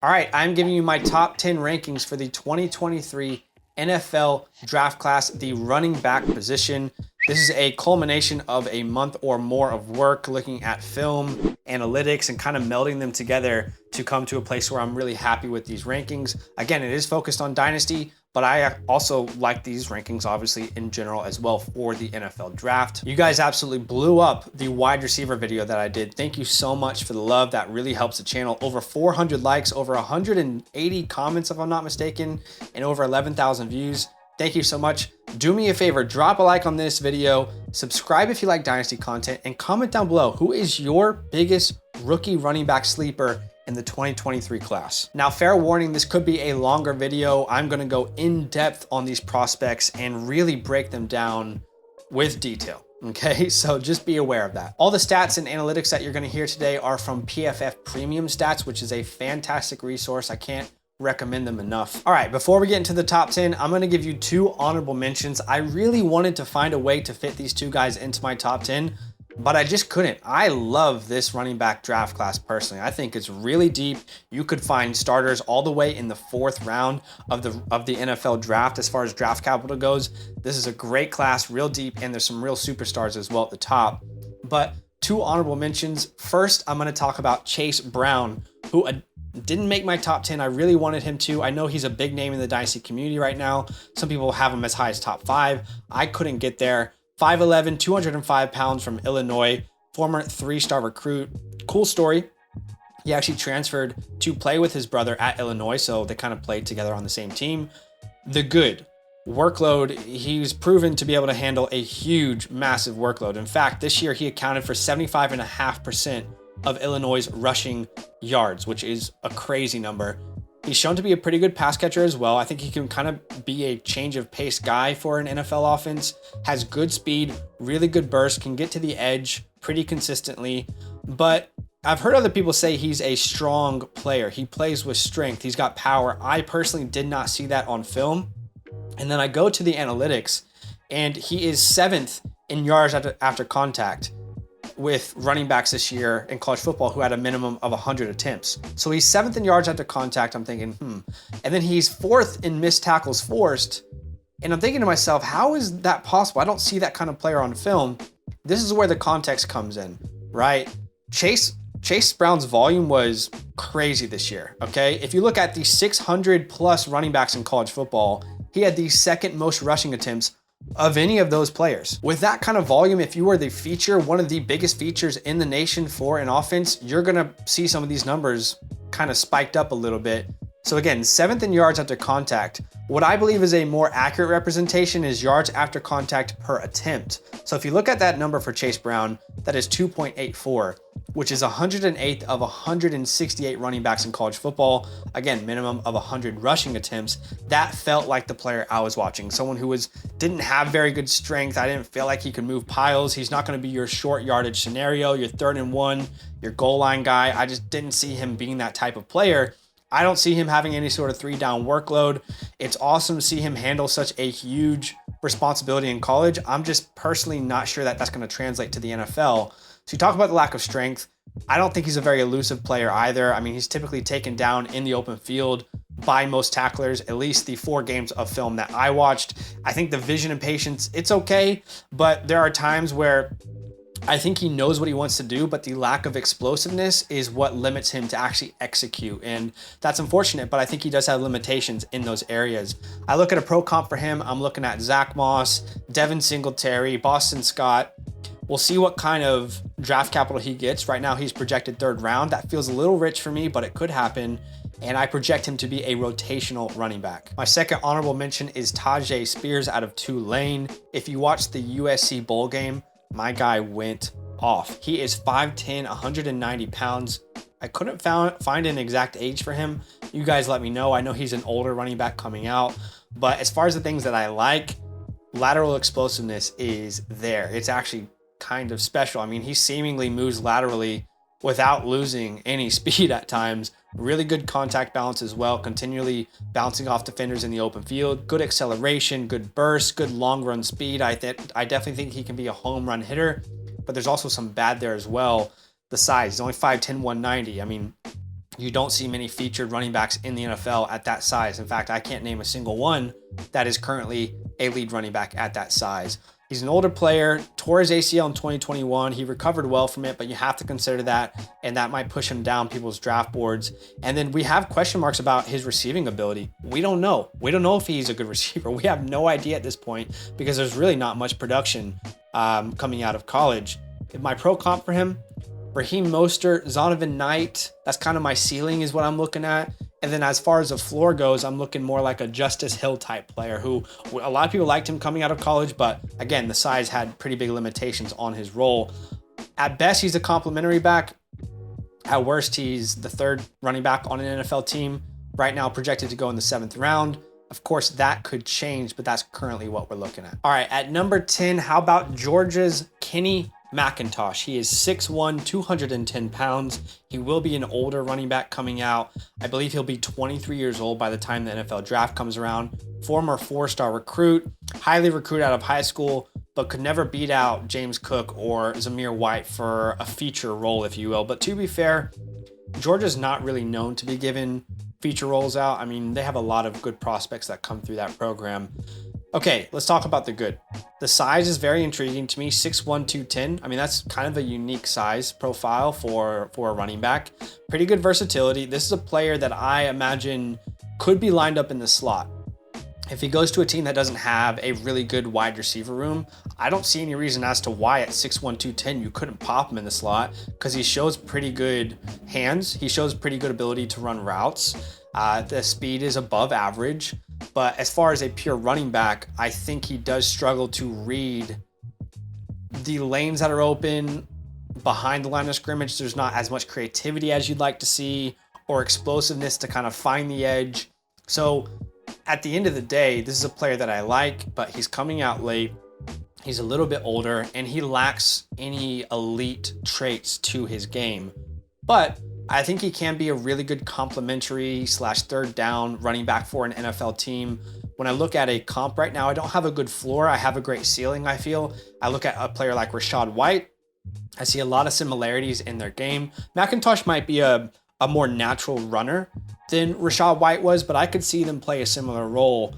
All right, I'm giving you my top 10 rankings for the 2023 NFL draft class, the running back position. This is a culmination of a month or more of work looking at film, analytics, and kind of melding them together to come to a place where I'm really happy with these rankings. Again, it is focused on Dynasty, but I also like these rankings obviously in general as well for the NFL draft. You guys absolutely blew up the wide receiver video that I did. Thank you so much for the love. That really helps the channel. Over 400 likes, over 180 comments if I'm not mistaken, and over 11,000 views. Thank you so much. Do me a favor, drop a like on this video, subscribe if you like Dynasty content, and comment down below who is your biggest rookie running back sleeper in the 2023 class. Now, fair warning, this could be a longer video. I'm gonna go in depth on these prospects and really break them down with detail. Okay, so just be aware of that. All the stats and analytics that you're gonna hear today are from PFF Premium Stats, which is a fantastic resource. I can't recommend them enough. All right, before we get into the top 10, I'm gonna give you two honorable mentions. I really wanted to find a way to fit these two guys into my top 10, but I just couldn't. I love this running back draft class personally. I think it's really deep. You could find starters all the way in the 4th round of the NFL draft as far as draft capital goes. This is a great class, real deep, and there's some real superstars as well at the top. But two honorable mentions. First, I'm gonna talk about Chase Brown, who didn't make my top 10. I really wanted him to. I know he's a big name in the Dynasty community right now. Some people have him as high as top 5. I couldn't get there. 5'11", 205 pounds from Illinois, former 3-star recruit. Cool story. He actually transferred to play with his brother at Illinois, so they kind of played together on the same team. The good workload, he's proven to be able to handle a huge, massive workload. In fact, this year he accounted for 75.5% of Illinois' rushing yards, which is a crazy number. He's shown to be a pretty good pass catcher as well. I think he can kind of be a change of pace guy for an NFL offense. Has good speed, really good burst, can get to the edge pretty consistently. But I've heard other people say he's a strong player. He plays with strength. He's got power. I personally did not see that on film. And then I go to the analytics, and he is 7th in yards after contact with running backs this year in college football who had a minimum of 100 attempts. So he's 7th in yards after contact. I'm thinking, And then he's 4th in missed tackles forced. And I'm thinking to myself, how is that possible? I don't see that kind of player on film. This is where the context comes in, right? Chase Brown's volume was crazy this year, okay? If you look at the 600 plus running backs in college football, he had the 2nd most rushing attempts of any of those players. With that kind of volume, if you were the feature, one of the biggest features in the nation for an offense, you're gonna see some of these numbers kind of spiked up a little bit. So again, 7th in yards after contact. What I believe is a more accurate representation is yards after contact per attempt. So if you look at that number for Chase Brown, that is 2.84, which is 108th of 168 running backs in college football. Again, minimum of 100 rushing attempts. That felt like the player I was watching. Someone who didn't have very good strength. I didn't feel like he could move piles. He's not going to be your short yardage scenario, your 3rd and 1, your goal line guy. I just didn't see him being that type of player. I don't see him having any sort of 3-down workload. It's awesome to see him handle such a huge responsibility in college. I'm just personally not sure that that's going to translate to the NFL. So you talk about the lack of strength. I don't think he's a very elusive player either. I mean, he's typically taken down in the open field by most tacklers, at least the 4 games of film that I watched. I think the vision and patience, it's okay, but there are times where I think he knows what he wants to do, but the lack of explosiveness is what limits him to actually execute. And that's unfortunate, but I think he does have limitations in those areas. I look at a pro comp for him. I'm looking at Zach Moss, Devin Singletary, Boston Scott. We'll see what kind of draft capital he gets. Right now, he's projected 3rd round. That feels a little rich for me, but it could happen. And I project him to be a rotational running back. My second honorable mention is Tajay Spears out of Tulane. If you watch the USC bowl game, my guy went off. He is 5'10", 190 pounds. I couldn't find an exact age for him. You guys let me know. I know he's an older running back coming out, but as far as the things that I like, lateral explosiveness is there. It's actually kind of special. I mean, he seemingly moves laterally without losing any speed at times. Really good contact balance as well, continually bouncing off defenders in the open field. Good acceleration, good burst, good long run speed. I definitely think he can be a home run hitter, but there's also some bad there as well. The size, he's only 5'10", 190. I mean, You don't see many featured running backs in the NFL at that size. In fact, I can't name a single one that is currently a lead running back at that size. He's an older player, tore his ACL in 2021. He recovered well from it, but you have to consider that, and that might push him down people's draft boards. And then we have question marks about his receiving ability. We don't know. We don't know if he's a good receiver. We have no idea at this point because there's really not much production coming out of college. My pro comp for him, Raheem Mostert, Zonovan Knight, that's kind of my ceiling is what I'm looking at. And then as far as the floor goes, I'm looking more like a Justice Hill type player who a lot of people liked him coming out of college, but again, the size had pretty big limitations on his role. At best, he's a complimentary back. At worst, he's the third running back on an NFL team. Right now projected to go in the 7th round. Of course, that could change, but that's currently what we're looking at. All right, at number 10, how about Georgia's Kenny McIntosh? He is 6'1", 210 pounds. He will be an older running back coming out. I believe he'll be 23 years old by the time the NFL draft comes around. Former 4-star recruit, highly recruited out of high school, but could never beat out James Cook or Zamir White for a feature role, if you will. But to be fair, Georgia's not really known to be given feature roles out. I mean, they have a lot of good prospects that come through that program. Okay, let's talk about the good. The size is very intriguing to me, 6'1", 210. I mean, that's kind of a unique size profile for a running back. Pretty good versatility. This is a player that I imagine could be lined up in the slot. If he goes to a team that doesn't have a really good wide receiver room, I don't see any reason as to why at 6'1", 210 you couldn't pop him in the slot because he shows pretty good hands. He shows pretty good ability to run routes. The speed is above average. But as far as a pure running back, I think he does struggle to read the lanes that are open behind the line of scrimmage. There's not as much creativity as you'd like to see or explosiveness to kind of find the edge. So at the end of the day, this is a player that I like, but he's coming out late. He's a little bit older and he lacks any elite traits to his game. But I think he can be a really good complementary / third down running back for an NFL team. When I look at a comp right now, I don't have a good floor. I have a great ceiling, I feel. I look at a player like Rachaad White. I see a lot of similarities in their game. McIntosh might be a more natural runner than Rachaad White was, but I could see them play a similar role.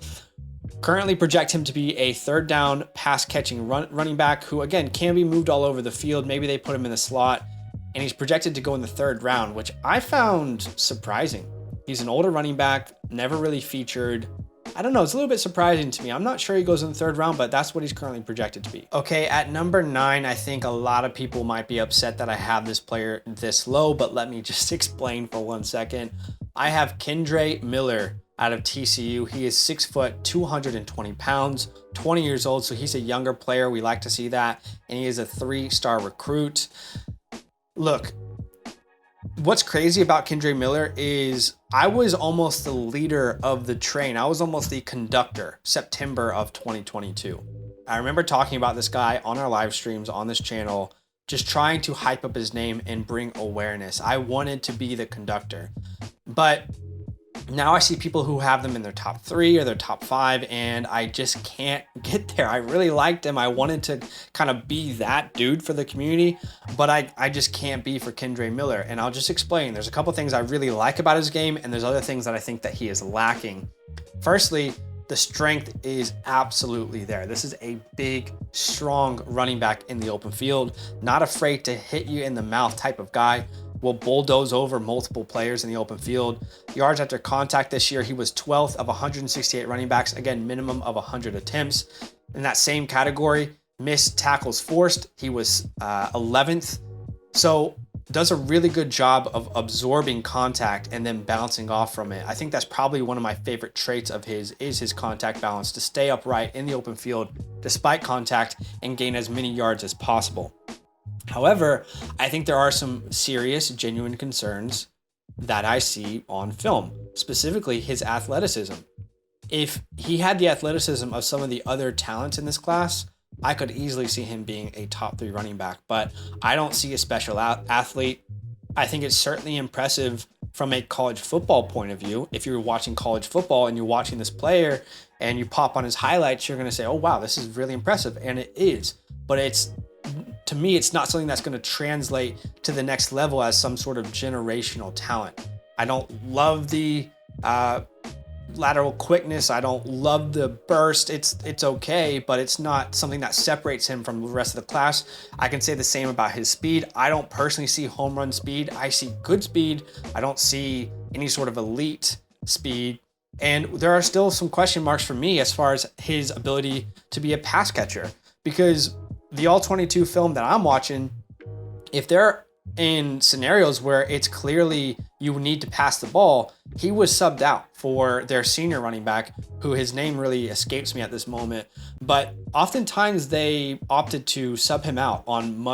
Currently project him to be a third down pass catching running back who, again, can be moved all over the field. Maybe they put him in the slot. And he's projected to go in the 3rd round, which I found surprising. He's an older running back, never really featured. I don't know, it's a little bit surprising to me. I'm not sure he goes in the 3rd round, but that's what he's currently projected to be. Okay, at number 9, I think a lot of people might be upset that I have this player this low, but let me just explain for 1 second. I have Kendre Miller out of TCU. He is 6 foot, 220 pounds, 20 years old, so he's a younger player. We like to see that, and he is a 3-star recruit. Look, what's crazy about Kendre Miller is I was almost the leader of the train. I was almost the conductor September of 2022. I remember talking about this guy on our live streams on this channel, just trying to hype up his name and bring awareness. I wanted to be the conductor. But now I see people who have them in their top 3 or their top 5, and I just can't get there. I really liked him. I wanted to kind of be that dude for the community, but I just can't be for Kendre Miller. And I'll just explain. There's a couple things I really like about his game, and there's other things that I think that he is lacking. Firstly, the strength is absolutely there. This is a big, strong running back in the open field, not afraid to hit you in the mouth type of guy. Will bulldoze over multiple players in the open field. Yards after contact this year, he was 12th of 168 running backs. Again, minimum of 100 attempts. In that same category, missed tackles forced, he was 11th. So does a really good job of absorbing contact and then bouncing off from it. I think that's probably one of my favorite traits of his is his contact balance, to stay upright in the open field despite contact and gain as many yards as possible. However, I think there are some serious, genuine concerns that I see on film, specifically his athleticism. If he had the athleticism of some of the other talents in this class, I could easily see him being a top 3 running back, but I don't see a special athlete. I think it's certainly impressive from a college football point of view. If you're watching college football and you're watching this player and you pop on his highlights, you're going to say, oh, wow, this is really impressive. And it is, but to me, it's not something that's going to translate to the next level as some sort of generational talent. I don't love the lateral quickness. I don't love the burst. It's okay, but it's not something that separates him from the rest of the class. I can say the same about his speed. I don't personally see home run speed. I see good speed. I don't see any sort of elite speed. And there are still some question marks for me as far as his ability to be a pass catcher, because the all 22 film that I'm watching, if they're in scenarios where it's clearly you need to pass the ball, he was subbed out for their senior running back, who his name really escapes me at this moment. But oftentimes they opted to sub him out on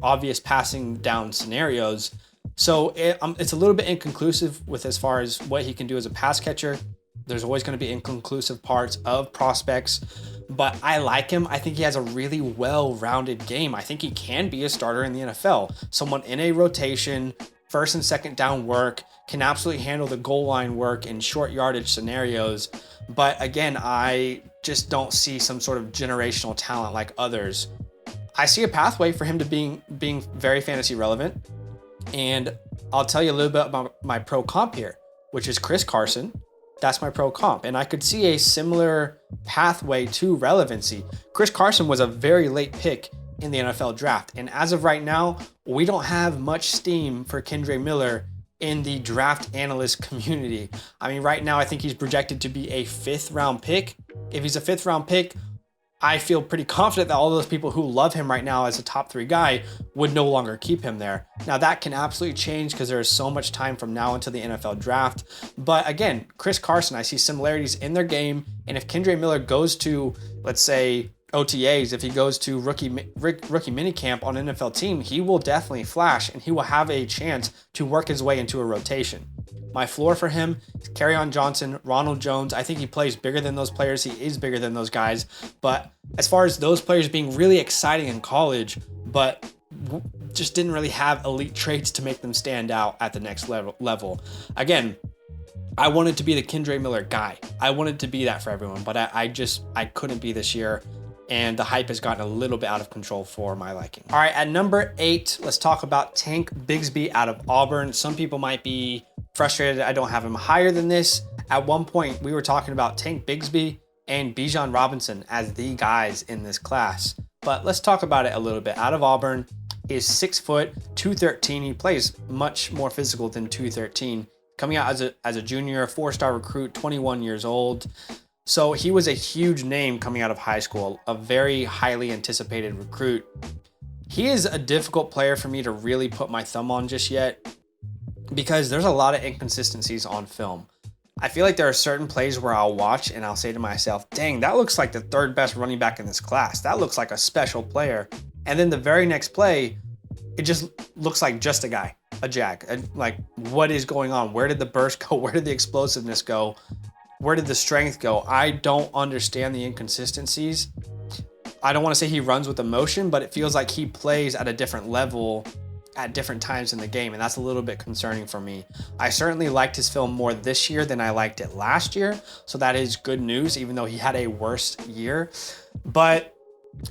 obvious passing down scenarios. So it's a little bit inconclusive with as far as what he can do as a pass catcher. There's always going to be inconclusive parts of prospects, but I like him. I think he has a really well-rounded game. I think he can be a starter in the NFL. Someone in a rotation, first and second down work, can absolutely handle the goal line work in short yardage scenarios. But again, I just don't see some sort of generational talent like others. I see a pathway for him to being very fantasy relevant. And I'll tell you a little bit about my pro comp here, which is Chris Carson. That's my pro comp. And I could see a similar pathway to relevancy. Chris Carson was a very late pick in the NFL draft. And as of right now, we don't have much steam for Kendre Miller in the draft analyst community. I mean, right now, I think he's projected to be a 5th round pick. If he's a 5th round pick, I feel pretty confident that all those people who love him right now as a top 3 guy would no longer keep him there. Now that can absolutely change because there is so much time from now until the NFL draft. But again, Chris Carson, I see similarities in their game. And if Kendre Miller goes to, let's say, OTAs, if he goes to rookie minicamp on an NFL team, he will definitely flash and he will have a chance to work his way into a rotation. My floor for him is Kerryon Johnson, Ronald Jones. I think he plays bigger than those players. He is bigger than those guys. But as far as those players being really exciting in college, but just didn't really have elite traits to make them stand out at the next level. Again, I wanted to be the Kendre Miller guy. I wanted to be that for everyone, but I couldn't be this year. And the hype has gotten a little bit out of control for my liking. All right, at number 8, let's talk about Tank Bigsby out of Auburn. Some people might be frustrated I don't have him higher than this. At one point, we were talking about Tank Bigsby and Bijan Robinson as the guys in this class. But let's talk about it a little bit. Out of Auburn, he is 6 foot, 213. He plays much more physical than 213. Coming out as a junior, 4-star recruit, 21 years old. So he was a huge name coming out of high school, a very highly anticipated recruit. He is a difficult player for me to really put my thumb on just yet because there's a lot of inconsistencies on film. I feel like there are certain plays where I'll watch and I'll say to myself, dang, that looks like the 3rd best running back in this class. That looks like a special player. And then the very next play, it just looks like just a guy, a jag. Like, what is going on? Where did the burst go? Where did the explosiveness go? Where did the strength go? I don't understand the inconsistencies. I don't want to say he runs with emotion, but it feels like he plays at a different level at different times in the game, and that's a little bit concerning for me. I certainly liked his film more this year than I liked it last year, so that is good news, even though he had a worse year. But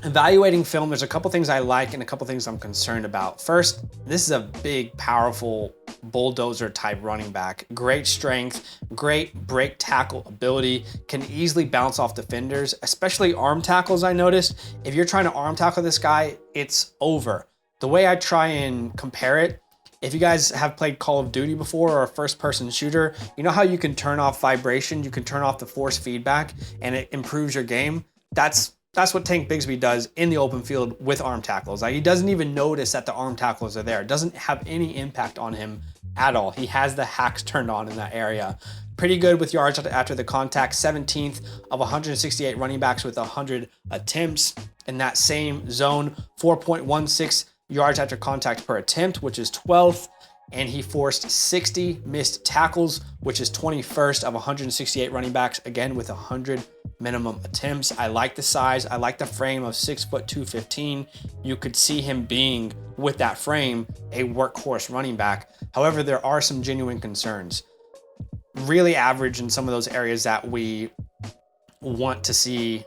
evaluating film, there's a couple things I like and a couple things I'm concerned about. First, this is a big, powerful bulldozer type running back. Great strength, great break tackle ability, can easily bounce off defenders, especially arm tackles. I noticed if you're trying to arm tackle this guy, it's over. The way I try and compare it, if you guys have played Call of Duty before or a first person shooter, you know how you can turn off vibration, you can turn off the force feedback and it improves your game. That's what Tank Bigsby does in the open field with arm tackles. Like, he doesn't even notice that the arm tackles are there. It doesn't have any impact on him at all. He has the hacks turned on in that area. Pretty good with yards after the contact, 17th of 168 running backs with 100 attempts in that same zone, 4.16 yards after contact per attempt, which is 12th. And he forced 60 missed tackles, which is 21st of 168 running backs, again with 100 minimum attempts. I like the size. I like the frame of 6 foot 215. You could see him being, with that frame, a workhorse running back. However, there are some genuine concerns. Really average in some of those areas that we want to see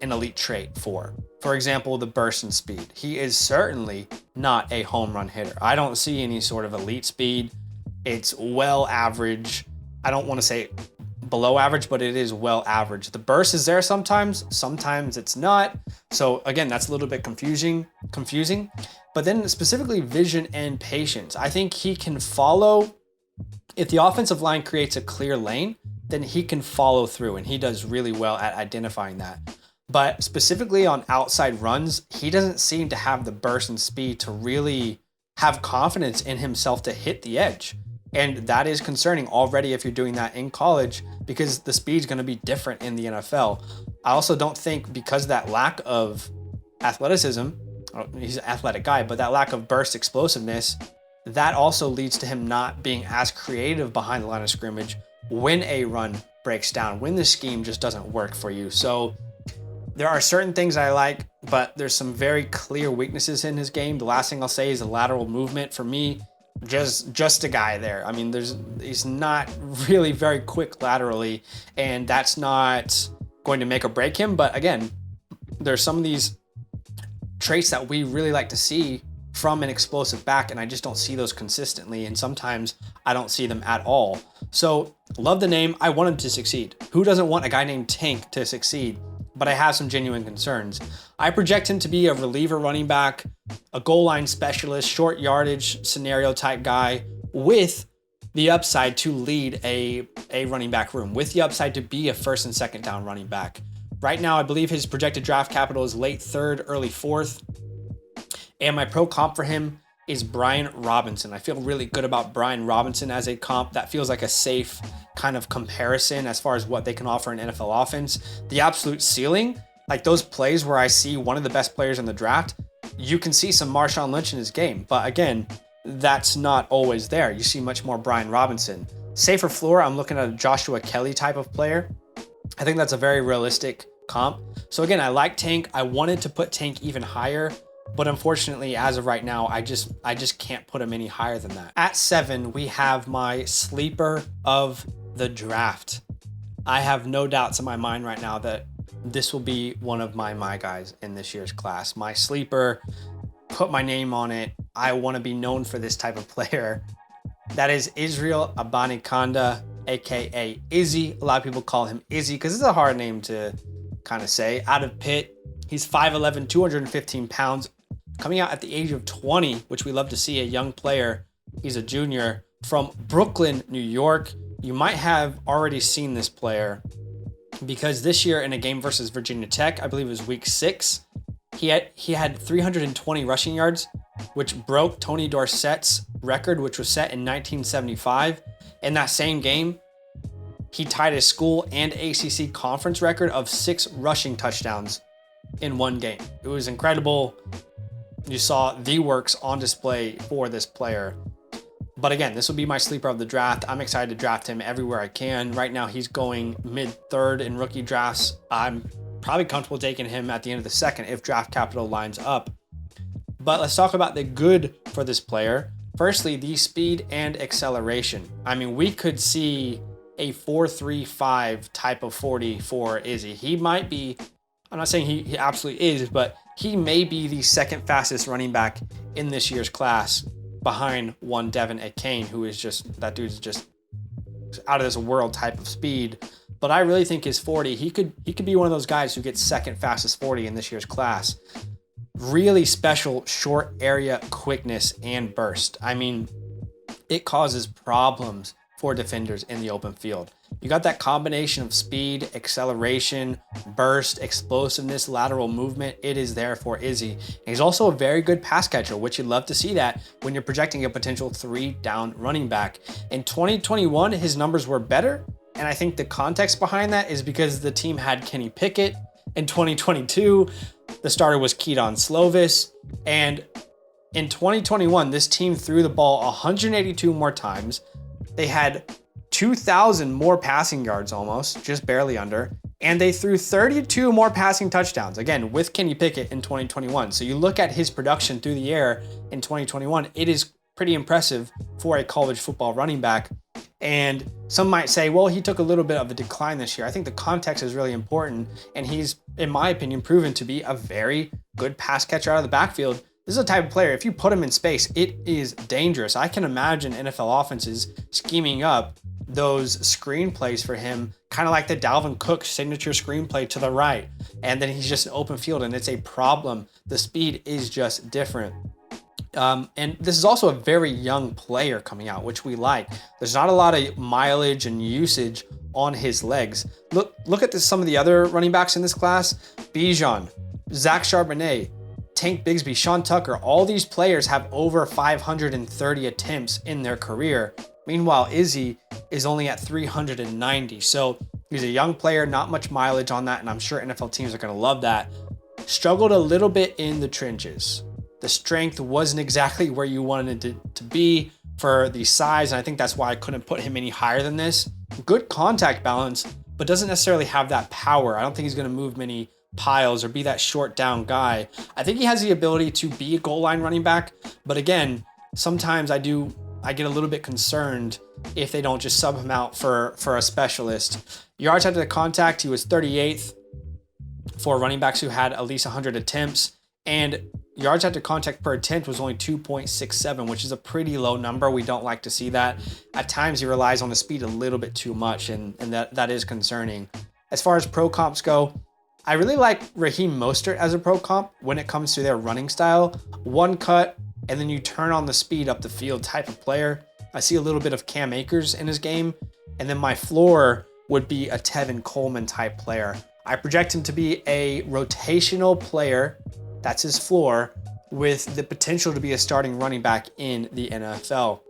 an elite trait for. For example, the burst and speed. He is certainly not a home run hitter. I don't see any sort of elite speed. It's well average. I don't want to say below average, but it is well average. The burst is there sometimes it's not. So again, that's a little bit confusing. But then specifically vision and patience. I think he can follow. If the offensive line creates a clear lane, then he can follow through, and he does really well at identifying that. But specifically on outside runs, he doesn't seem to have the burst and speed to really have confidence in himself to hit the edge. And that is concerning already if you're doing that in college, because the speed's going to be different in the NFL. I also don't think, because of that lack of athleticism, he's an athletic guy, but that lack of burst explosiveness, that also leads to him not being as creative behind the line of scrimmage when a run breaks down, when the scheme just doesn't work for you. So there are certain things I like, but there's some very clear weaknesses in his game. The last thing I'll say is the lateral movement. For me, just a guy there. I mean, he's not really very quick laterally, and that's not going to make or break him. But again, there's some of these traits that we really like to see from an explosive back, and I just don't see those consistently, and sometimes I don't see them at all. So love the name. I want him to succeed. Who doesn't want a guy named Tank to succeed? But I have some genuine concerns. I project him to be a reliever running back, a goal line specialist, short yardage scenario type guy with the upside to lead a running back room, with the upside to be a first and second down running back. Right now, I believe his projected draft capital is late third, early fourth. And my pro comp for him is Brian Robinson. I feel really good about Brian Robinson as a comp. That feels like a safe kind of comparison as far as what they can offer in NFL offense. The absolute ceiling, like those plays where I see one of the best players in the draft, you can see some Marshawn Lynch in his game. But again, that's not always there. You see much more Brian Robinson. Safer floor, I'm looking at a Joshua Kelly type of player. I think that's a very realistic comp. So again, I like Tank. I wanted to put Tank even higher, but unfortunately, as of right now, I just can't put him any higher than that. At 7, we have my sleeper of the draft. I have no doubts in my mind right now that this will be one of my guys in this year's class. My sleeper, put my name on it. I want to be known for this type of player. That is Israel Abanikanda, aka Izzy. A lot of people call him Izzy because it's a hard name to kind of say. Out of Pitt, he's 5'11", 215 pounds, coming out at the age of 20, which we love to see, a young player. He's a junior from Brooklyn, New York. You might have already seen this player because this year in a game versus Virginia Tech, I believe it was week 6, he had 320 rushing yards, which broke Tony Dorsett's record, which was set in 1975. In that same game, he tied a school and ACC conference record of 6 rushing touchdowns in one game. It was incredible. You saw the works on display for this player. But again, this will be my sleeper of the draft. I'm excited to draft him everywhere I can. Right now, he's going mid-third in rookie drafts. I'm probably comfortable taking him at the end of the second if draft capital lines up. But let's talk about the good for this player. Firstly, the speed and acceleration. I mean, we could see a 4.35 type of 40 for Izzy. He might be, I'm not saying he absolutely is, but he may be the second fastest running back in this year's class behind one Devin Akane, who is just, that dude's just out of this world type of speed. But I really think his 40, he could be one of those guys who gets second fastest 40 in this year's class. Really special short area quickness and burst. I mean, it causes problems for defenders in the open field. You got that combination of speed, acceleration, burst, explosiveness, lateral movement. It is there for Izzy. And he's also a very good pass catcher, which you'd love to see that when you're projecting a potential 3-down running back. In 2021, his numbers were better. And I think the context behind that is because the team had Kenny Pickett. In 2022, the starter was Keaton Slovis. And in 2021, this team threw the ball 182 more times. They had 2,000 more passing yards almost, just barely under. And they threw 32 more passing touchdowns, again, with Kenny Pickett in 2021. So you look at his production through the air in 2021, it is pretty impressive for a college football running back. And some might say, well, he took a little bit of a decline this year. I think the context is really important. And he's, in my opinion, proven to be a very good pass catcher out of the backfield This is a type of player, if you put him in space, it is dangerous. I can imagine NFL offenses scheming up those screenplays for him, kind of like the Dalvin Cook signature screenplay to the right. And then he's just an open field and it's a problem. The speed is just different. And this is also a very young player coming out, which we like. There's not a lot of mileage and usage on his legs. Look at some of the other running backs in this class. Bijan, Zach Charbonnet, Tank Bigsby, Sean Tucker, all these players have over 530 attempts in their career. Meanwhile, Izzy is only at 390. So he's a young player, not much mileage on that, and I'm sure NFL teams are going to love that. Struggled a little bit in the trenches. The strength wasn't exactly where you wanted it to be for the size, and I think that's why I couldn't put him any higher than this. Good contact balance, but doesn't necessarily have that power. I don't think he's going to move many piles or be that short down guy. I think he has the ability to be a goal line running back, but again, sometimes I get a little bit concerned if they don't just sub him out for a specialist. Yards after the contact, he was 38th for running backs who had at least 100 attempts, and yards after contact per attempt was only 2.67, which is a pretty low number. We don't like to see that. At times he relies on the speed a little bit too much, and that is concerning. As far as pro comps go, I really like Raheem Mostert as a pro comp when it comes to their running style. One cut, and then you turn on the speed up the field type of player. I see a little bit of Cam Akers in his game, and then my floor would be a Tevin Coleman type player. I project him to be a rotational player, that's his floor, with the potential to be a starting running back in the NFL.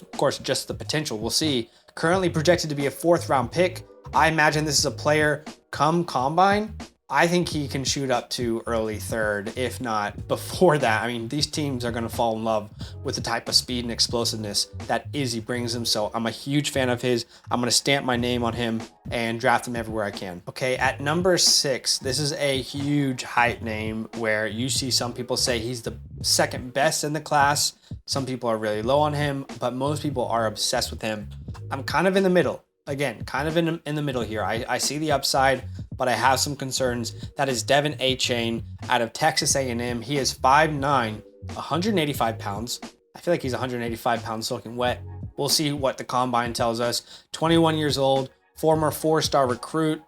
Of course, just the potential, we'll see. Currently projected to be a 4th round pick. I imagine this is a player come combine. I think he can shoot up to early 3rd, if not before that. I mean, these teams are going to fall in love with the type of speed and explosiveness that Izzy brings them. So I'm a huge fan of his. I'm going to stamp my name on him and draft him everywhere I can. Okay, at number 6, this is a huge hype name where you see some people say he's the 2nd best in the class. Some people are really low on him, but most people are obsessed with him. I'm kind of in the middle. Again, kind of in the middle here. I see the upside, but I have some concerns. That is Devin Achane out of Texas A&M. He is 5'9", 185 pounds. I feel like he's 185 pounds soaking wet. We'll see what the combine tells us. 21 years old, former 4-star recruit.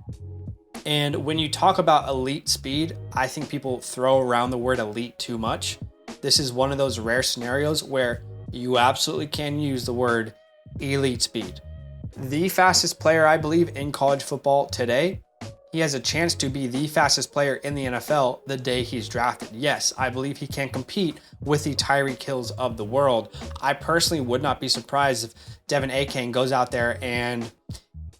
And when you talk about elite speed, I think people throw around the word elite too much. This is one of those rare scenarios where you absolutely can use the word elite speed. The fastest player, I believe, in college football today. He has a chance to be the fastest player in the NFL the day he's drafted. Yes, I believe he can compete with the Tyreek Hills of the world. I personally would not be surprised if Devin Achane goes out there and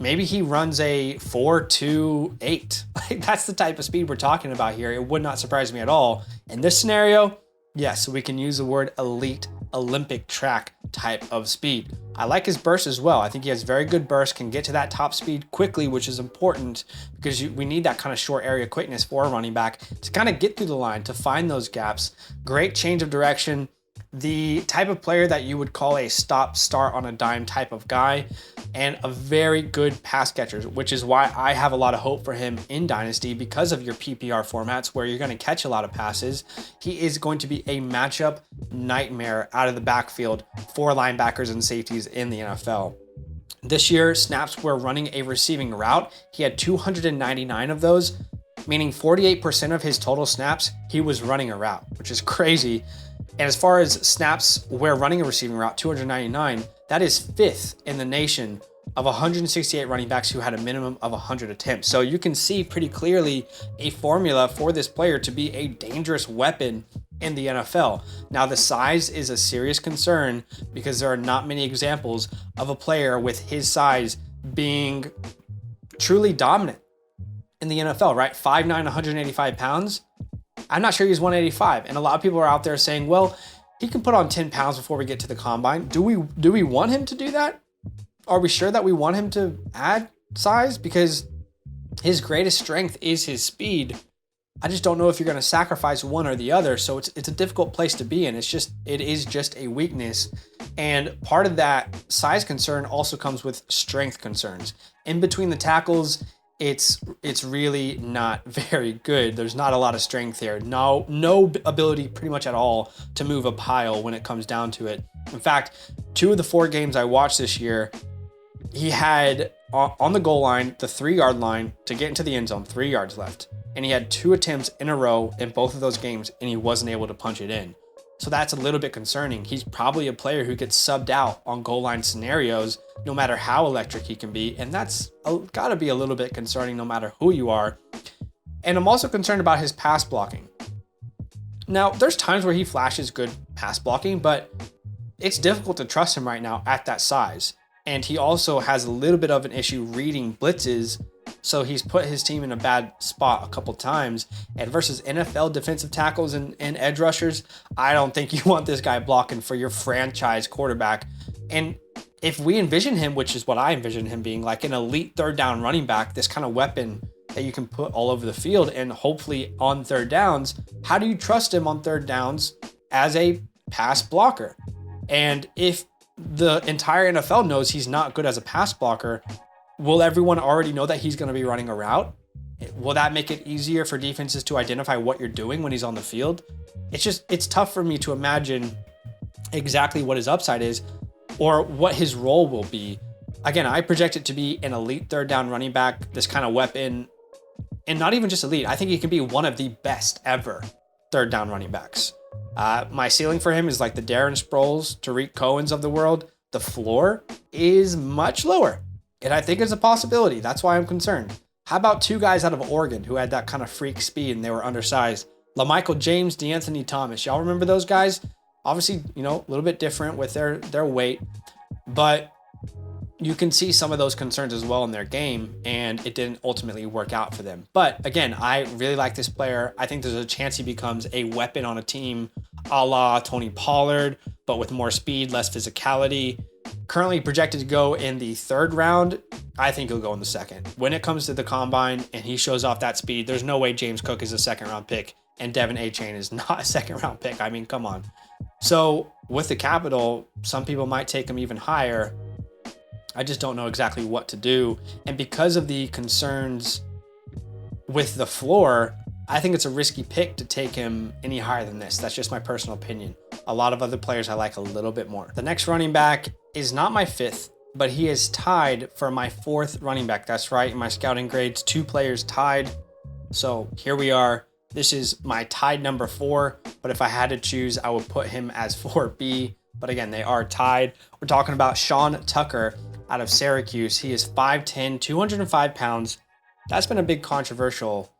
maybe he runs a 4.28. Like, that's the type of speed we're talking about here. It would not surprise me at all. In this scenario, yes, we can use the word elite, Olympic track type of speed. I like his burst as well. I think he has very good burst, can get to that top speed quickly, which is important because we need that kind of short area quickness for a running back to kind of get through the line, to find those gaps. Great change of direction. The type of player that you would call a stop start on a dime type of guy, and a very good pass catcher, which is why I have a lot of hope for him in Dynasty because of your PPR formats where you're going to catch a lot of passes. He is going to be a matchup nightmare out of the backfield for linebackers and safeties in the NFL. This year, snaps were running a receiving route. He had 299 of those, meaning 48% of his total snaps, he was running a route, which is crazy. And as far as snaps where running a receiving route, 299, that is 5th in the nation of 168 running backs who had a minimum of 100 attempts. So you can see pretty clearly a formula for this player to be a dangerous weapon in the NFL. Now, the size is a serious concern because there are not many examples of a player with his size being truly dominant in the NFL, right? 5'9", 185 pounds. I'm not sure he's 185. And a lot of people are out there saying, well, he can put on 10 pounds before we get to the combine. Do we want him to do that? Are we sure that we want him to add size? Because his greatest strength is his speed. I just don't know if you're going to sacrifice one or the other. So it's a difficult place to be in. It is just a weakness. And part of that size concern also comes with strength concerns. In between the tackles, it's really not very good. There's not a lot of strength here. No ability pretty much at all to move a pile when it comes down to it. In fact, 2 of the 4 games I watched this year, he had on the goal line, the 3-yard line to get into the end zone, 3 yards left. And he had 2 attempts in a row in both of those games, and he wasn't able to punch it in. So that's a little bit concerning. He's probably a player who gets subbed out on goal line scenarios, no matter how electric he can be. And that's got to be a little bit concerning no matter who you are. And I'm also concerned about his pass blocking. Now, there's times where he flashes good pass blocking, but it's difficult to trust him right now at that size. And he also has a little bit of an issue reading blitzes. So he's put his team in a bad spot a couple times. And versus NFL defensive tackles and edge rushers, I don't think you want this guy blocking for your franchise quarterback. And if we envision him, which is what I envision him being, like an elite 3rd down running back, this kind of weapon that you can put all over the field and hopefully on 3rd downs, how do you trust him on 3rd downs as a pass blocker? And if the entire NFL knows he's not good as a pass blocker, will everyone already know that he's going to be running a route? Will that make it easier for defenses to identify what you're doing when he's on the field? It's tough for me to imagine exactly what his upside is or what his role will be. Again, I project it to be an elite 3rd down running back, this kind of weapon, and not even just elite. I think he can be one of the best ever 3rd down running backs. My ceiling for him is like the Darren Sproles, Tariq Cohen's of the world. The floor is much lower. And I think it's a possibility. That's why I'm concerned. How about 2 guys out of Oregon who had that kind of freak speed and they were undersized? LaMichael James, DeAnthony Thomas. Y'all remember those guys? Obviously, a little bit different with their weight, but you can see some of those concerns as well in their game, and it didn't ultimately work out for them. But again, I really like this player. I think there's a chance he becomes a weapon on a team a la Tony Pollard, but with more speed, less physicality. Currently projected to go in the 3rd round. I think he'll go in the 2nd. When it comes to the combine and he shows off that speed, there's no way James Cook is a 2nd round pick and Devin Achane is not a 2nd round pick. I mean, come on. So with the capital, some people might take him even higher. I just don't know exactly what to do. And because of the concerns with the floor, I think it's a risky pick to take him any higher than this. That's just my personal opinion. A lot of other players I like a little bit more. The next running back is not my 5th, but he is tied for my 4th running back. That's right, in my scouting grades, 2 players tied. So here we are. This is my tied number 4, but if I had to choose, I would put him as 4B. But again, they are tied. We're talking about Sean Tucker out of Syracuse. He is 5'10", 205 pounds. That's been a big controversial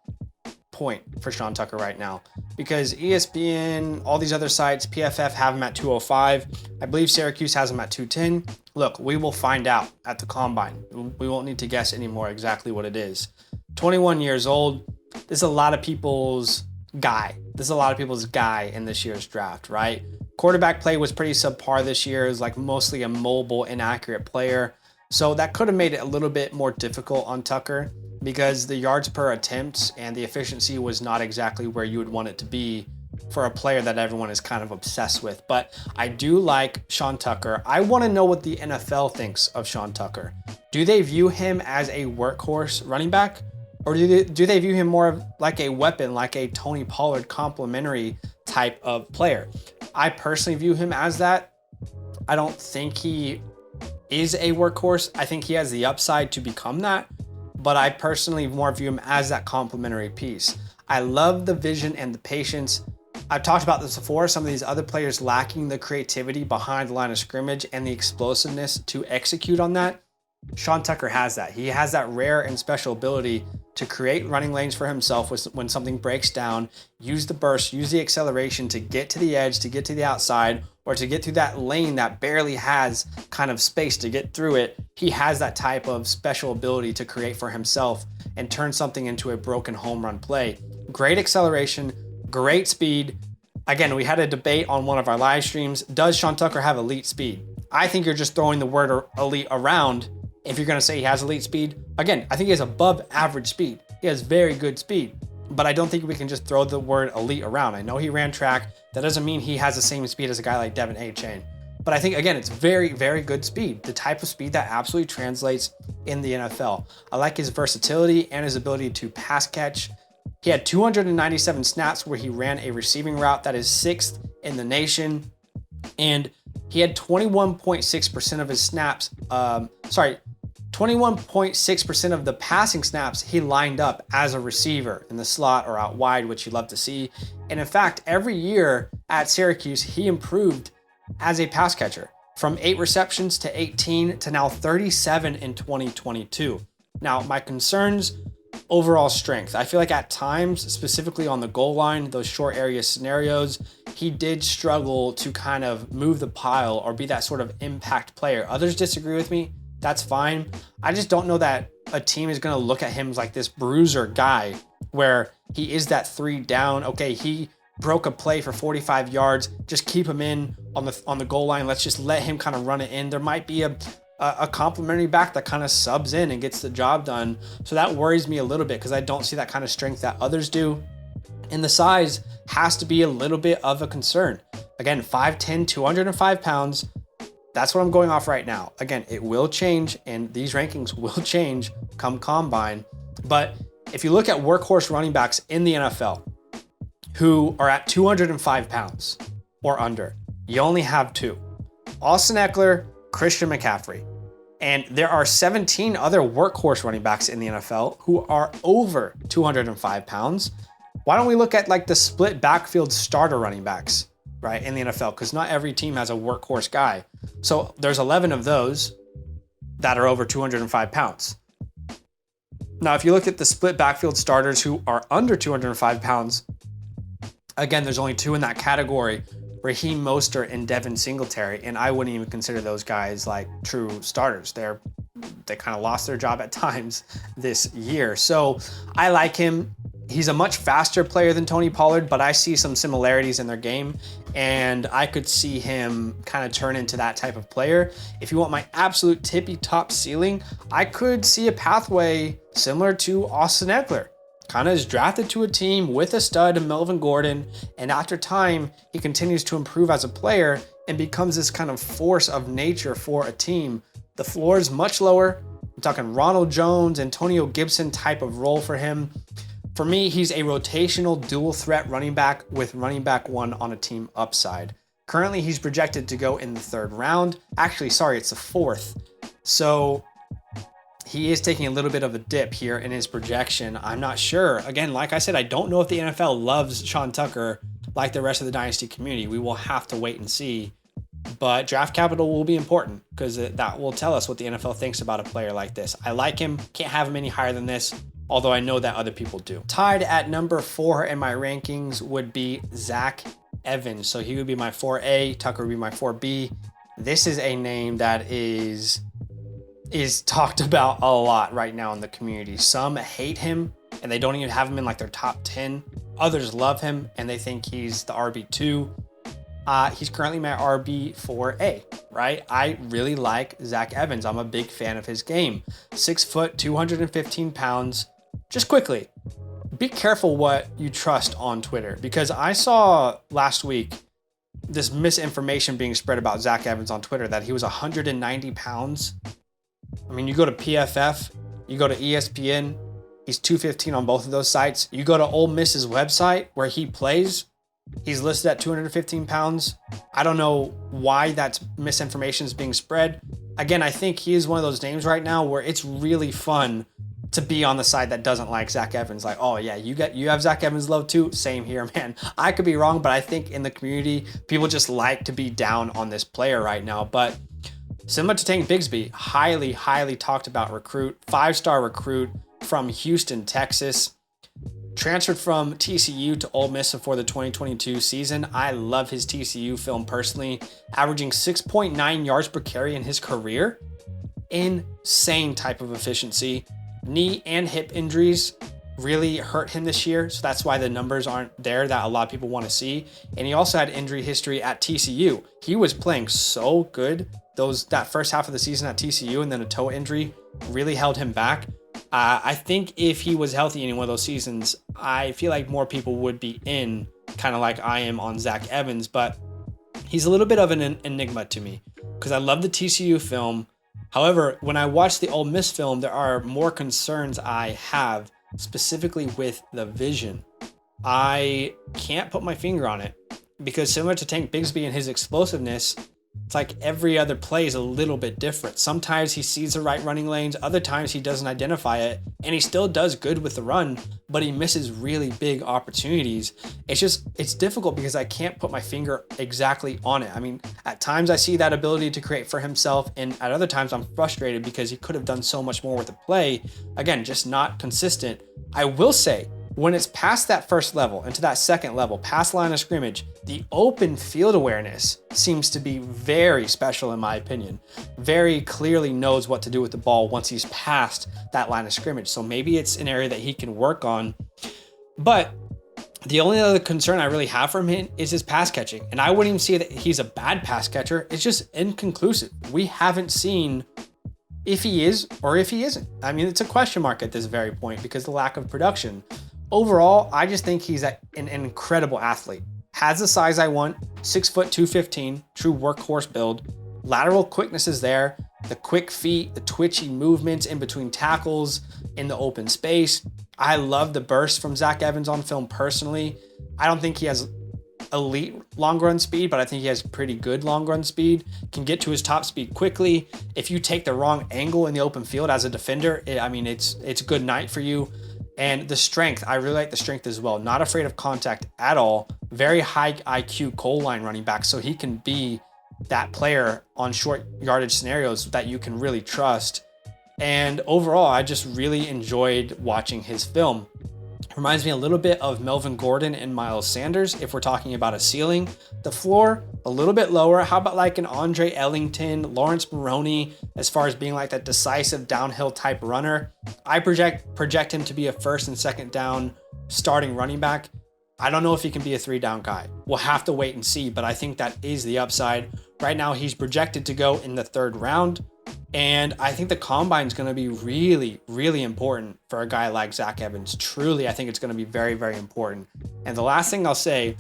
point for Sean Tucker right now because ESPN, all these other sites, PFF have him at 205. I believe Syracuse has him at 210. Look, we will find out at the combine. We won't need to guess anymore exactly what it is. 21 years old. This is a lot of people's guy. This is a lot of people's guy in this year's draft, right? Quarterback play was pretty subpar this year. It was like mostly a mobile, inaccurate player. So that could have made it a little bit more difficult on Tucker because the yards per attempt and the efficiency was not exactly where you would want it to be for a player that everyone is kind of obsessed with. But I do like Sean Tucker. I want to know what the NFL thinks of Sean Tucker. Do they view him as a workhorse running back? Or do they view him more of like a weapon, like a Tony Pollard complementary type of player? I personally view him as that. I don't think he is a workhorse. I think he has the upside to become that, but I personally more view him as that complementary piece. I love the vision and the patience. I've talked about this before. Some of these other players lacking the creativity behind the line of scrimmage and the explosiveness to execute on that. Sean Tucker has that. He has that rare and special ability to create running lanes for himself when something breaks down, use the burst, use the acceleration to get to the edge, to get to the outside, or to get through that lane that barely has kind of space to get through it. He has that type of special ability to create for himself and turn something into a broken home run play. Great acceleration, great speed. Again, we had a debate on one of our live streams. Does Sean Tucker have elite speed? I think you're just throwing the word elite around if you're going to say he has elite speed. Again, I think he has above average speed. He has very good speed, but I don't think we can just throw the word elite around. I know he ran track. That doesn't mean he has the same speed as a guy like Devin Achane. But I think, again, it's very, very good speed. The type of speed that absolutely translates in the NFL. I like his versatility and his ability to pass catch. He had 297 snaps where he ran a receiving route that is 6th in the nation. And he had 21.6% of his snaps, 21.6% of the passing snaps he lined up as a receiver in the slot or out wide, which you love to see. And in fact, every year at Syracuse, he improved as a pass catcher from 8 receptions to 18 to now 37 in 2022. Now, my concerns, overall strength. I feel like at times, specifically on the goal line, those short area scenarios, he did struggle to kind of move the pile or be that sort of impact player. Others disagree with me. That's fine. I just don't know that a team is going to look at him as like this bruiser guy where he is that 3 down. Okay, he broke a play for 45 yards. Just keep him in on the goal line. Let's just let him kind of run it in. There might be a complimentary back that kind of subs in and gets the job done. So that worries me a little bit because I don't see that kind of strength that others do. And the size has to be a little bit of a concern. Again, 5'10", 205 pounds. That's what I'm going off right now. Again, it will change and these rankings will change come combine. But if you look at workhorse running backs in the NFL who are at 205 pounds or under, you only have 2. Austin Eckler, Christian McCaffrey. And there are 17 other workhorse running backs in the NFL who are over 205 pounds. Why don't we look at like the split backfield starter running backs, right, in the NFL? Because not every team has a workhorse guy. So there's 11 of those that are over 205 pounds. Now, if you look at the split backfield starters who are under 205 pounds, again, there's only 2 in that category, Raheem Mostert and Devin Singletary, and I wouldn't even consider those guys like true starters. They kind of lost their job at times this year. So I like him. He's a much faster player than Tony Pollard, but I see some similarities in their game, and I could see him kind of turn into that type of player. If you want my absolute tippy top ceiling, I could see a pathway similar to Austin Eckler. Kind of is drafted to a team with a stud, Melvin Gordon, and after time, he continues to improve as a player and becomes this kind of force of nature for a team. The floor is much lower. I'm talking Ronald Jones, Antonio Gibson type of role for him. For me, he's a rotational dual threat running back with running back 1 on a team upside. Currently, he's projected to go in the 3rd round. Actually, sorry, it's the 4th. So he is taking a little bit of a dip here in his projection. I'm not sure. Again, like I said, I don't know if the NFL loves Sean Tucker like the rest of the Dynasty community. We will have to wait and see. But draft capital will be important because that will tell us what the NFL thinks about a player like this. I like him. Can't have him any higher than this, although I know that other people do. Tied at number 4 in my rankings would be Zach Evans. So he would be my 4A, Tucker would be my 4B. This is a name that is talked about a lot right now in the community. Some hate him and they don't even have him in like their top 10. Others love him and they think he's the RB2. He's currently my RB4A, right? I really like Zach Evans. I'm a big fan of his game. 6 foot, 215 pounds. Just quickly, be careful what you trust on Twitter, because I saw last week this misinformation being spread about Zach Evans on Twitter that he was 190 pounds. I mean, you go to PFF, you go to ESPN, he's 215 on both of those sites. You go to Ole Miss's website where he plays, he's listed at 215 pounds. I don't know why that misinformation is being spread. Again, I think he is one of those names right now where it's really fun to be on the side that doesn't like Zach Evans. Like, oh yeah, you have Zach Evans love too. Same here, man. I could be wrong, but I think in the community, people just like to be down on this player right now. But similar to Tank Bigsby, highly, highly talked about recruit, 5-star recruit from Houston, Texas. Transferred from TCU to Ole Miss for the 2022 season. I love his TCU film personally, averaging 6.9 yards per carry in his career. Insane type of efficiency. Knee and hip injuries really hurt him this year, so that's why the numbers aren't there that a lot of people want to see. And he also had injury history at TCU. He was playing so good that first half of the season at TCU, and then a toe injury really held him back. I think if he was healthy in one of those seasons, I feel like more people would be in, kind of like I am on Zach Evans, but He's a little bit of an enigma to me because I love the TCU film. However, when I watch the Ole Miss film, there are more concerns I have, specifically with the vision. I can't put my finger on it because similar to Tank Bigsby and his explosiveness, it's like every other play is a little bit different. Sometimes he sees the right running lanes, other times he doesn't identify it, and he still does good with the run, but he misses really big opportunities. It's difficult because I can't put my finger exactly on it. I mean, at times I see that ability to create for himself, and at other times I'm frustrated because he could have done so much more with the play. Again, just not consistent. I will say, when it's past that first level into that second level, past line of scrimmage, the open field awareness seems to be very special in my opinion. Very clearly knows what to do with the ball once he's past that line of scrimmage. So maybe it's an area that he can work on. But the only other concern I really have from him is his pass catching. And I wouldn't even say that he's a bad pass catcher. It's just inconclusive. We haven't seen if he is or if he isn't. I mean, it's a question mark at this very point because of the lack of production. Overall, I just think he's an incredible athlete. Has the size I want, 6 foot 215, true workhorse build. Lateral quickness is there, the quick feet, the twitchy movements in between tackles, in the open space. I love the burst from Zach Evans on film personally. I don't think he has elite long run speed, but I think he has pretty good long run speed, can get to his top speed quickly. If you take the wrong angle in the open field as a defender, it's a good night for you. And the strength, I really like the strength as well. Not afraid of contact at all. Very high IQ goal line running back, so he can be that player on short yardage scenarios that you can really trust. And overall, I just really enjoyed watching his film. Reminds me a little bit of Melvin Gordon and Miles Sanders if we're talking about a ceiling. The floor, a little bit lower. How about like an Andre Ellington, Lawrence Maroney, as far as being like that decisive downhill type runner? I project him to be a first and second down starting running back. I don't know if he can be a 3-down guy. We'll have to wait and see, but I think that is the upside. Right now, he's projected to go in the 3rd round. And I think the combine is going to be really, really important for a guy like Zach Evans. Truly, I think it's going to be very, very important. And the last thing I'll say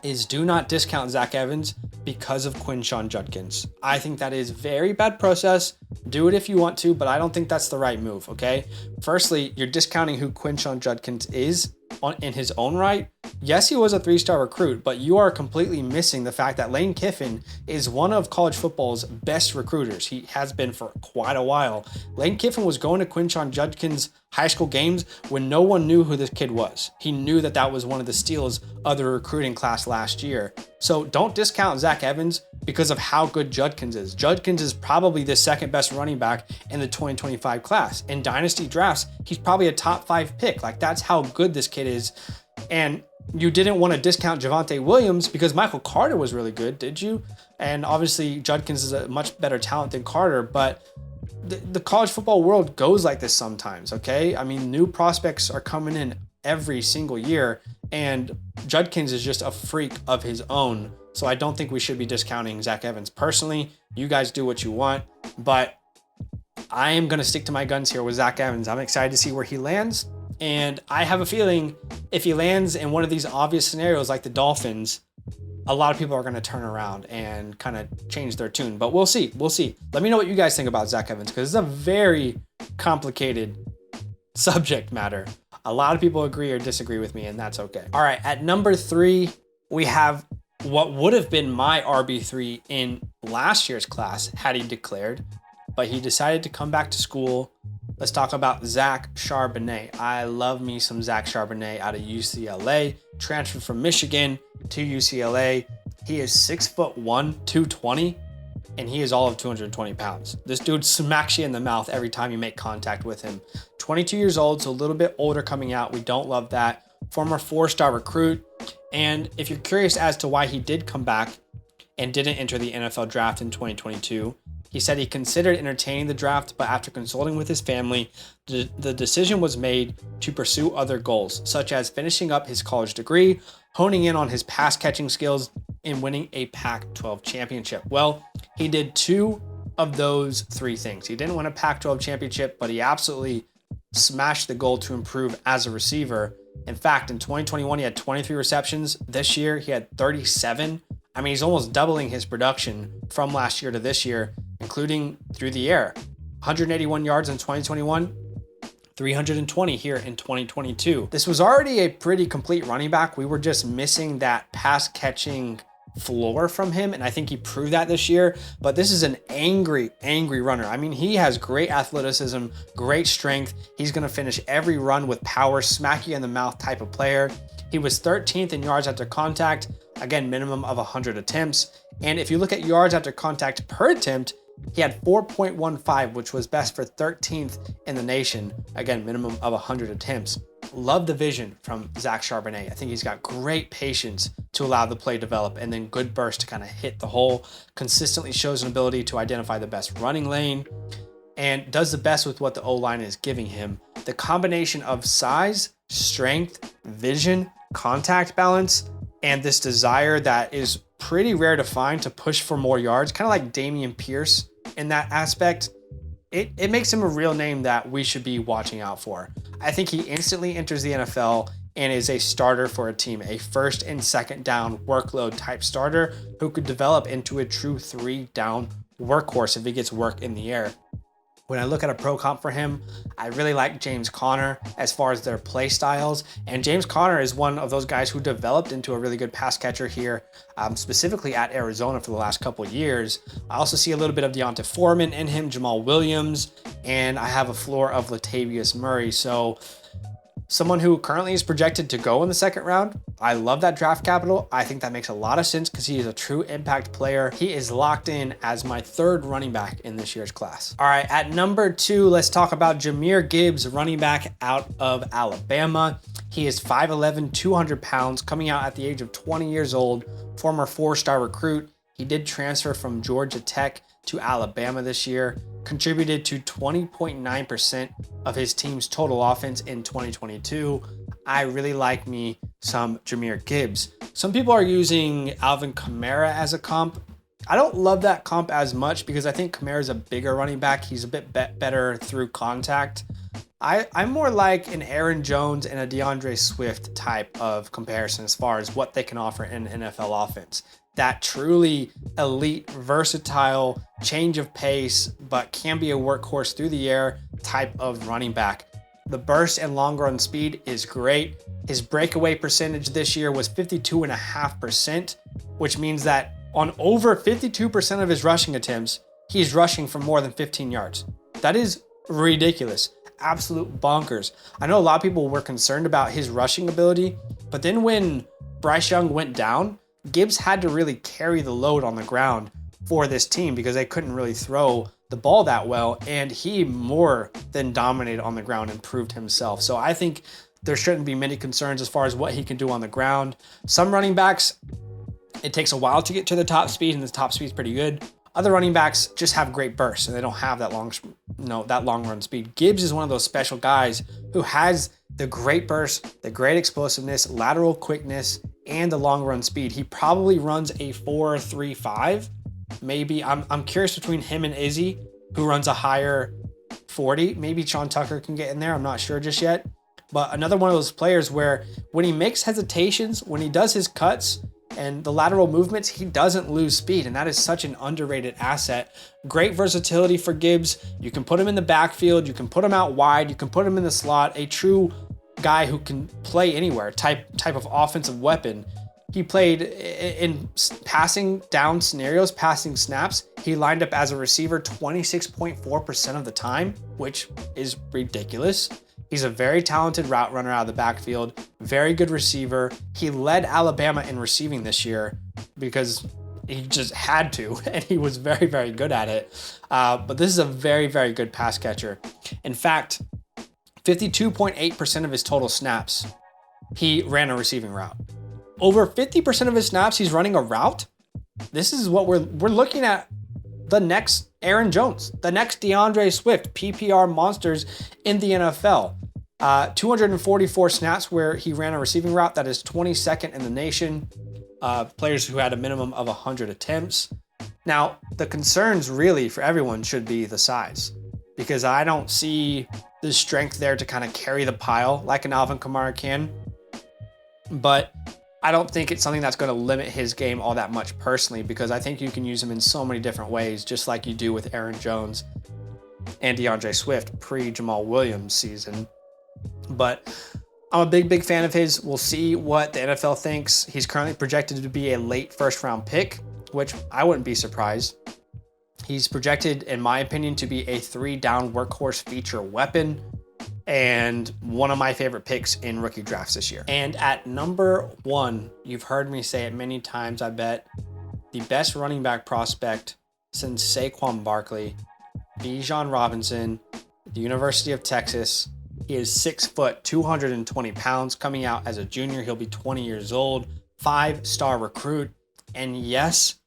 is do not discount Zach Evans because of Quinshon Judkins. I think that is very bad process. Do it if you want to, but I don't think that's the right move, okay? Firstly, you're discounting who Quinshon Judkins is in his own right. Yes, he was a 3-star recruit, but you are completely missing the fact that Lane Kiffin is one of college football's best recruiters. He has been for quite a while. Lane Kiffin was going to Quinshon Judkins' high school games when no one knew who this kid was. He knew that that was one of the steals of the recruiting class last year. So don't discount Zach Evans because of how good Judkins is. Judkins is probably the 2nd best running back in the 2025 class. In dynasty drafts, he's probably a top 5 pick. Like, that's how good this kid is. And you didn't want to discount Javonte Williams because Michael Carter was really good, did you? And obviously Judkins is a much better talent than Carter, but the college football world goes like this sometimes, okay? I mean, new prospects are coming in every single year, and Judkins is just a freak of his own. So I don't think we should be discounting Zach Evans. Personally, you guys do what you want, but I am going to stick to my guns here with Zach Evans. I'm excited to see where he lands. And I have a feeling if he lands in one of these obvious scenarios like the Dolphins, a lot of people are going to turn around and kind of change their tune. But we'll see. We'll see. Let me know what you guys think about Zach Evans because it's a very complicated subject matter. A lot of people agree or disagree with me, and that's okay. All right, at number 3, we have what would have been my RB3 in last year's class had he declared, but he decided to come back to school. Let's talk about Zach Charbonnet. I love me some Zach Charbonnet out of UCLA, transferred from Michigan to UCLA. He is 6'1", 220, and he is all of 220 pounds. This dude smacks you in the mouth every time you make contact with him. 22 years old, so a little bit older coming out. We don't love that. Former 4-star recruit. And if you're curious as to why he did come back and didn't enter the NFL draft in 2022, he said he considered entertaining the draft, but after consulting with his family, the decision was made to pursue other goals, such as finishing up his college degree, honing in on his pass catching skills, and winning a Pac-12 championship. Well, he did 2 of those 3 things. He didn't win a Pac-12 championship, but he absolutely smashed the goal to improve as a receiver. In fact, in 2021, he had 23 receptions. This year, he had 37. I mean, he's almost doubling his production from last year to this year, including through the air. 181 yards in 2021, 320 here in 2022. This was already a pretty complete running back. We were just missing that pass catching floor from him, and I think he proved that this year. But this is an angry runner. I mean, he has great athleticism, great strength. He's going to finish every run with power, smack you in the mouth type of player. He was 13th in yards after contact, again, minimum of 100 attempts. And if you look at yards after contact per attempt, he had 4.15, which was best for 13th in the nation. Again, minimum of 100 attempts. Love the vision from Zach Charbonnet. I think he's got great patience to allow the play to develop, and then good burst to kind of hit the hole. Consistently shows an ability to identify the best running lane and does the best with what the O-line is giving him. The combination of size, strength, vision, contact balance, and this desire that is pretty rare to find to push for more yards, kind of like Dameon Pierce in that aspect, it makes him a real name that we should be watching out for. I think he instantly enters the NFL and is a starter for a team, a first and second down workload type starter who could develop into a true 3-down workhorse if he gets work in the air. When I look at a pro comp for him, I really like James Conner as far as their play styles. And James Conner is one of those guys who developed into a really good pass catcher here, specifically at Arizona for the last couple of years. I also see a little bit of Deonta Foreman in him, Jamal Williams, and I have a floor of Latavius Murray. So someone who currently is projected to go in the second round. I love that draft capital. I think that makes a lot of sense because he is a true impact player. He is locked in as my third running back in this year's class. All right, at number 2, let's talk about Jahmyr Gibbs, running back out of Alabama. He is 5'11", 200 pounds, coming out at the age of 20 years old, former 4-star recruit. He did transfer from Georgia Tech to Alabama this year, contributed to 20.9% of his team's total offense in 2022. I really like me some Jahmyr Gibbs. Some people are using Alvin Kamara as a comp. I don't love that comp as much because I think Kamara is a bigger running back. He's a bit better through contact. I'm more like an Aaron Jones and a DeAndre Swift type of comparison as far as what they can offer in NFL offense. That truly elite, versatile, change of pace, but can be a workhorse through the air type of running back. The burst and long run speed is great. His breakaway percentage this year was 52.5%, which means that on over 52% of his rushing attempts, he's rushing for more than 15 yards. That is ridiculous. Absolute bonkers. I know a lot of people were concerned about his rushing ability, but then when Bryce Young went down, Gibbs had to really carry the load on the ground for this team because they couldn't really throw the ball that well, and he more than dominated on the ground and proved himself. So I think there shouldn't be many concerns as far as what he can do on the ground. Some running backs, it takes a while to get to the top speed, and the top speed is pretty good. Other running backs just have great bursts, and they don't have that long run speed. Gibbs is one of those special guys who has the great burst, the great explosiveness, lateral quickness, and the long run speed. He probably runs a 4.35. Maybe I'm curious between him and Izzy, who runs a higher 40. Maybe Sean Tucker can get in there. I'm not sure just yet. But another one of those players where when he makes hesitations, when he does his cuts and the lateral movements, he doesn't lose speed. And that is such an underrated asset. Great versatility for Gibbs. You can put him in the backfield. You can put him out wide. You can put him in the slot. A true guy who can play anywhere, type of offensive weapon. He played in passing down scenarios, passing snaps. He lined up as a receiver 26.4% of the time, which is ridiculous. He's a very talented route runner out of the backfield, very good receiver. He led Alabama in receiving this year because he just had to, and he was very, very good at it. But this is a very, very good pass catcher. In fact, 52.8% of his total snaps, he ran a receiving route. Over 50% of his snaps, he's running a route. This is what we're looking at. The next Aaron Jones, the next DeAndre Swift, PPR monsters in the NFL. 244 snaps where he ran a receiving route. That is 22nd in the nation. Players who had a minimum of 100 attempts. Now, the concerns really for everyone should be the size, because I don't see the strength there to kind of carry the pile like an Alvin Kamara can. But I don't think it's something that's going to limit his game all that much personally, because I think you can use him in so many different ways, just like you do with Aaron Jones and DeAndre Swift pre-Jamal Williams season. But I'm a big fan of his. We'll see what the NFL thinks. He's currently projected to be a late first-round pick, which I wouldn't be surprised. He's projected, in my opinion, to be a 3-down workhorse feature weapon, and one of my favorite picks in rookie drafts this year. And at number 1, you've heard me say it many times, I bet, the best running back prospect since Saquon Barkley, Bijan Robinson, the University of Texas. He is 6 foot, 220 pounds, coming out as a junior. He'll be 20 years old, 5-star recruit. And yes,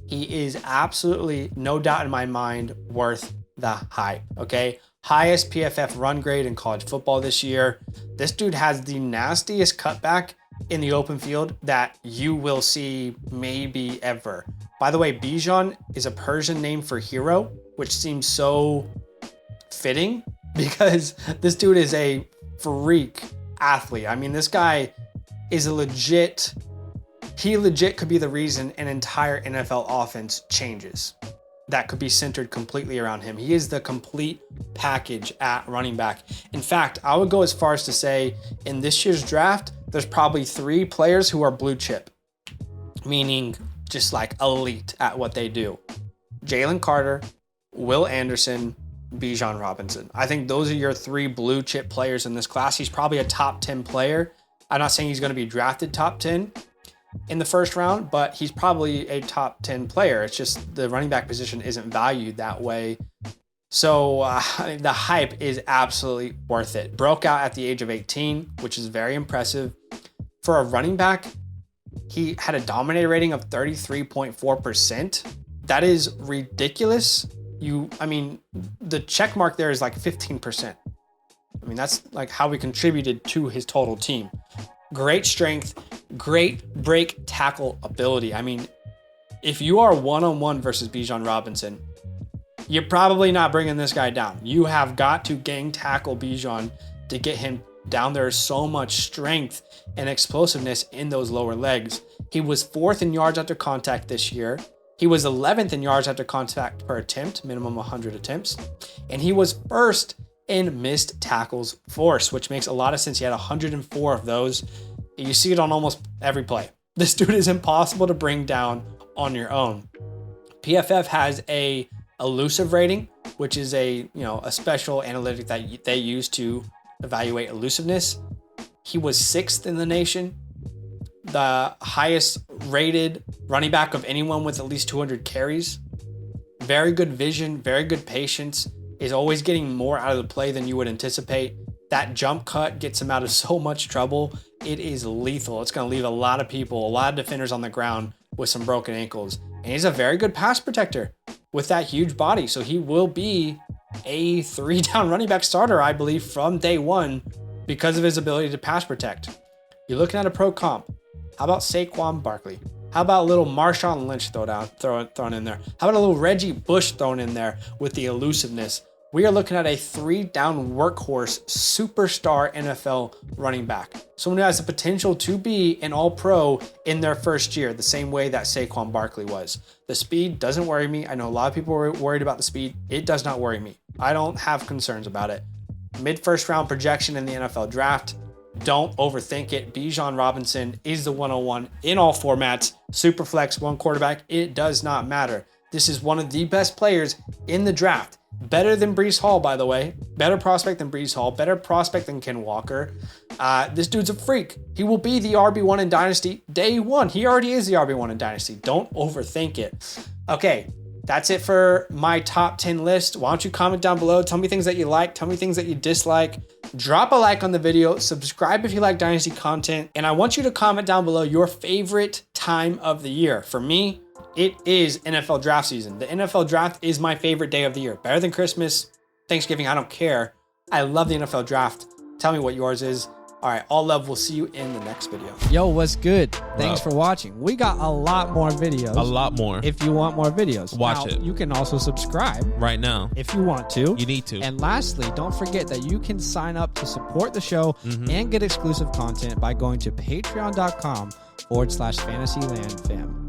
he is absolutely, no doubt in my mind, worth the hype, okay? Highest PFF run grade in college football this year. This dude has the nastiest cutback in the open field that you will see maybe ever. By the way, Bijan is a Persian name for hero, which seems so fitting because this dude is a freak athlete. I mean, this guy is he legit could be the reason an entire NFL offense changes. That could be centered completely around him. He is the complete package at running back. In fact, I would go as far as to say in this year's draft, there's probably 3 players who are blue chip, meaning just like elite at what they do. Jalen Carter, Will Anderson, Bijan Robinson. I think those are your 3 blue chip players in this class. He's probably a top 10 player. I'm not saying he's going to be drafted top 10 in the first round, but he's probably a top 10 player. It's just the running back position isn't valued that way. So the hype is absolutely worth it. Broke out at the age of 18, which is very impressive. For a running back, he had a dominator rating of 33.4%. That is ridiculous. The check mark there is like 15%. I mean, that's like how we contributed to his total team. Great strength, great break tackle ability. I mean, if you are one-on-one versus Bijan Robinson, you're probably not bringing this guy down. You have got to gang tackle Bijan to get him down. There is so much strength and explosiveness in those lower legs. He was 4th in yards after contact this year. He was 11th in yards after contact per attempt, minimum 100 attempts. And he was 1st in missed tackles force, which makes a lot of sense. He had 104 of those. You see it on almost every play. This dude is impossible to bring down on your own. PFF has a elusive rating, which is a special analytic that they use to evaluate elusiveness. He was 6th in the nation, the highest rated running back of anyone with at least 200 carries. Very good vision, very good patience, is always getting more out of the play than you would anticipate. That jump cut gets him out of so much trouble. It is lethal. It's going to leave a lot of people, a lot of defenders on the ground with some broken ankles. And he's a very good pass protector with that huge body. So he will be a 3-down running back starter, I believe, from day one because of his ability to pass protect. You're looking at a pro comp. How about Saquon Barkley? How about a little Marshawn Lynch thrown in there? How about a little Reggie Bush thrown in there with the elusiveness? We are looking at a 3-down workhorse superstar NFL running back. Someone who has the potential to be an all-pro in their first year, the same way that Saquon Barkley was. The speed doesn't worry me. I know a lot of people are worried about the speed. It does not worry me. I don't have concerns about it. Mid-first round projection in the NFL draft. Don't overthink it. Bijan Robinson is the 101 in all formats. Super flex, 1 quarterback. It does not matter. This is one of the best players in the draft. Better than Breece Hall, by the way. Better prospect than Breece Hall. Better prospect than Ken Walker. This dude's a freak. He will be the RB1 in Dynasty day 1. He already is the RB1 in Dynasty. Don't overthink it. Okay, that's it for my top 10 list. Why don't you comment down below? Tell me things that you like. Tell me things that you dislike. Drop a like on the video. Subscribe if you like Dynasty content. And I want you to comment down below your favorite time of the year. For me, it is NFL draft season. The NFL draft is my favorite day of the year. Better than Christmas, Thanksgiving, I don't care. I love the NFL draft. Tell me what yours is. All right, all love. We'll see you in the next video. Yo, what's good? Thanks for watching. We got a lot more videos. A lot more. If you want more videos. Watch it. You can also subscribe. Right now. If you want to. You need to. And lastly, don't forget that you can sign up to support the show and get exclusive content by going to patreon.com/FantasyLand fam.